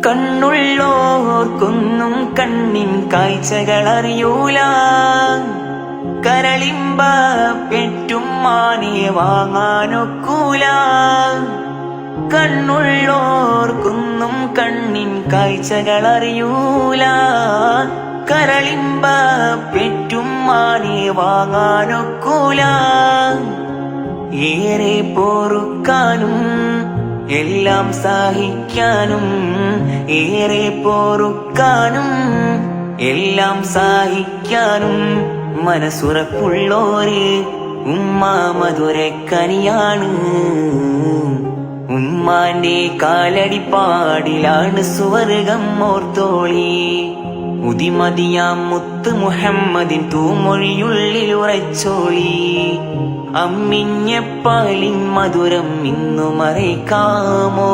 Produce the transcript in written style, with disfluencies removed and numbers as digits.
കണ്ണുള്ളോർക്കൊന്നും കണ്ണിൻ കാഴ്ചകളറിയൂല. കരളിമ്പ പെറ്റും മാനെ വാങ്ങാനൊക്കൂല. കണ്ണുള്ളോർക്കൊന്നും കണ്ണിൻ കാഴ്ചകളറിയൂല. കരളിമ്പ പെറ്റും മാനെ വാങ്ങാനൊക്കൂല. ഏറെ പൊറുക്കാനും എല്ലാം സഹിക്കാനും, ഏറെ പൊറുക്കാനും എല്ലാം സഹിക്കാനും മനസ്സുറപ്പുള്ളോര് ഉമ്മ മധുരക്കനിയാണ്. ഉമ്മാന്റെ കാലടിപ്പാടിലാണ് സ്വർഗം ഓർത്തോളി. ഉദിമതിയാം മുത്ത് മുഹമ്മദിൻ തൂമൊഴിയുള്ളിൽ ഉറച്ചോളി. അമ്മിഞ്ഞ പാലിൻ മധുരം ഇന്നു മറയ്ക്കാമോ?